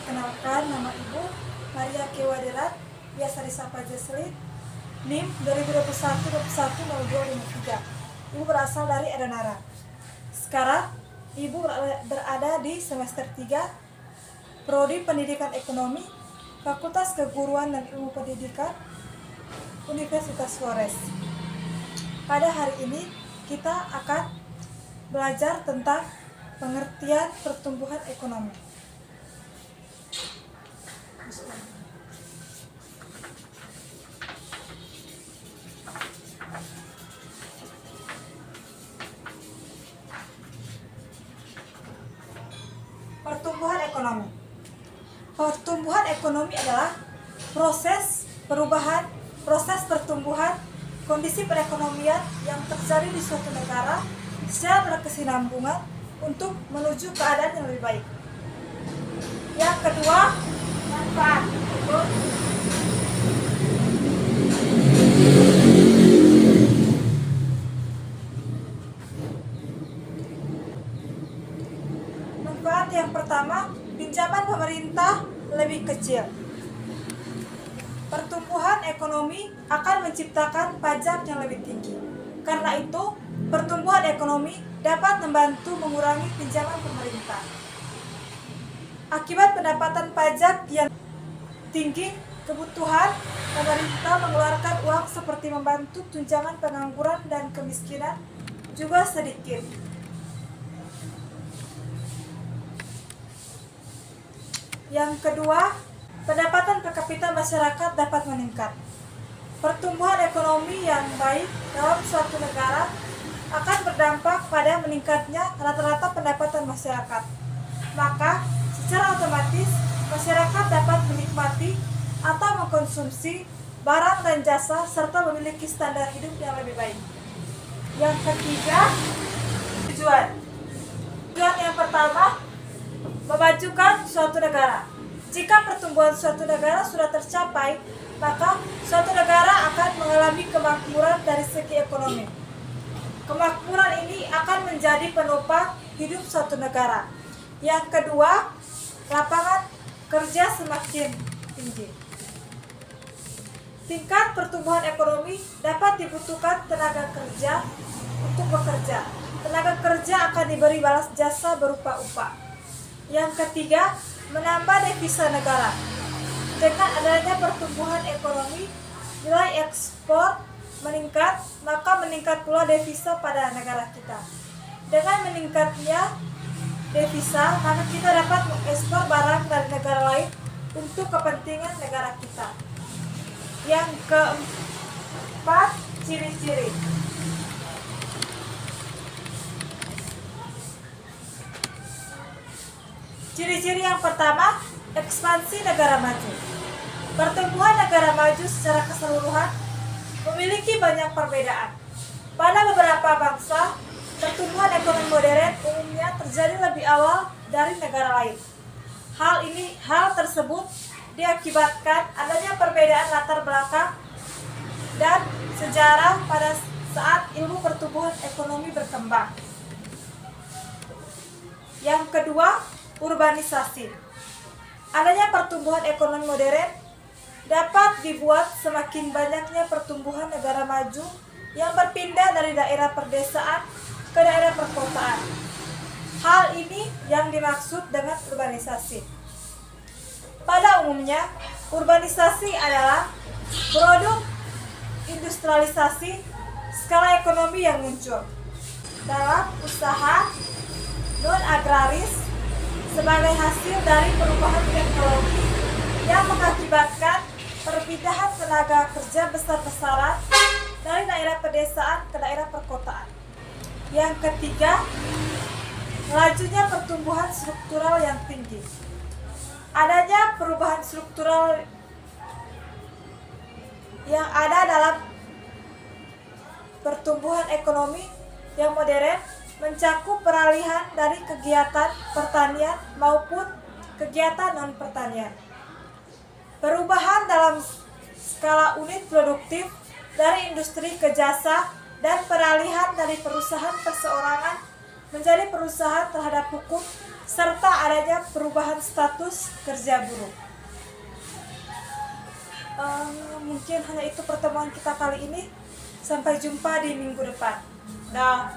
Perkenalkan, nama Ibu Maria Kewaderat, biasa disapa Jesslyn, NIM 2021-210253. Ibu berasal dari Edanara. Sekarang, Ibu berada di semester 3, Prodi Pendidikan Ekonomi, Fakultas Keguruan dan Ilmu Pendidikan, Universitas Flores. Pada hari ini, kita akan belajar tentang pengertian pertumbuhan ekonomi. Pertumbuhan ekonomi. Pertumbuhan ekonomi adalah proses perubahan, proses pertumbuhan, kondisi perekonomian yang terjadi di suatu negara secara berkesinambungan untuk menuju keadaan yang lebih baik. Yang kedua, manfaat. Manfaat yang pertama, pinjaman pemerintah lebih kecil. Pertumbuhan ekonomi akan menciptakan pajak yang lebih tinggi. Karena itu, pertumbuhan ekonomi dapat membantu mengurangi pinjaman pemerintah. Akibat pendapatan pajak yang tinggi, kebutuhan pemerintah mengeluarkan uang seperti membantu tunjangan pengangguran dan kemiskinan juga sedikit. Yang kedua, pendapatan per kapita masyarakat dapat meningkat. Pertumbuhan ekonomi yang baik dalam suatu negara akan berdampak pada meningkatnya rata-rata pendapatan masyarakat. Maka, secara otomatis, masyarakat dapat menikmati atau mengkonsumsi barang dan jasa serta memiliki standar hidup yang lebih baik. Yang ketiga, tujuan. Tujuan yang pertama, memajukan suatu negara. Jika pertumbuhan suatu negara sudah tercapai, maka suatu negara akan mengalami kemakmuran dari segi ekonomi. Kemakmuran ini akan menjadi penopang hidup suatu negara. Yang kedua, lapangan kerja semakin tinggi. Tingkat pertumbuhan ekonomi dapat dibutuhkan tenaga kerja untuk bekerja. Tenaga kerja akan diberi balas jasa berupa upah. Yang ketiga, menambah devisa negara. Dengan adanya pertumbuhan ekonomi, nilai ekspor meningkat, maka meningkat pula devisa pada negara kita. Dengan meningkatnya devisa, maka kita dapat mengekspor barang dari negara lain untuk kepentingan negara kita. Yang keempat, ciri-ciri. Ciri-ciri yang pertama, ekspansi negara maju. Pertumbuhan negara maju secara keseluruhan memiliki banyak perbedaan. Pada beberapa bangsa, pertumbuhan ekonomi modern umumnya terjadi lebih awal dari negara lain. Hal tersebut diakibatkan adanya perbedaan latar belakang dan sejarah pada saat ilmu pertumbuhan ekonomi berkembang. Yang kedua, urbanisasi. Adanya pertumbuhan ekonomi modern dapat dibuat semakin banyaknya pertumbuhan negara maju yang berpindah dari daerah perdesaan ke daerah perkotaan. Hal ini yang dimaksud dengan urbanisasi. Pada umumnya, urbanisasi adalah produk industrialisasi skala ekonomi yang muncul dalam usaha non-agraris sebagai hasil dari perubahan teknologi yang mengakibatkan perpindahan tenaga kerja besar-besaran dari daerah pedesaan ke daerah perkotaan. Yang ketiga, lajunya pertumbuhan struktural yang tinggi. Adanya perubahan struktural yang ada dalam pertumbuhan ekonomi yang modern mencakup peralihan dari kegiatan pertanian maupun kegiatan non-pertanian. Perubahan dalam skala unit produktif dari industri ke jasa dan peralihan dari perusahaan perseorangan menjadi perusahaan terhadap hukum serta adanya perubahan status kerja buruh. Mungkin hanya itu pertemuan kita kali ini. Sampai jumpa di minggu depan. Dah.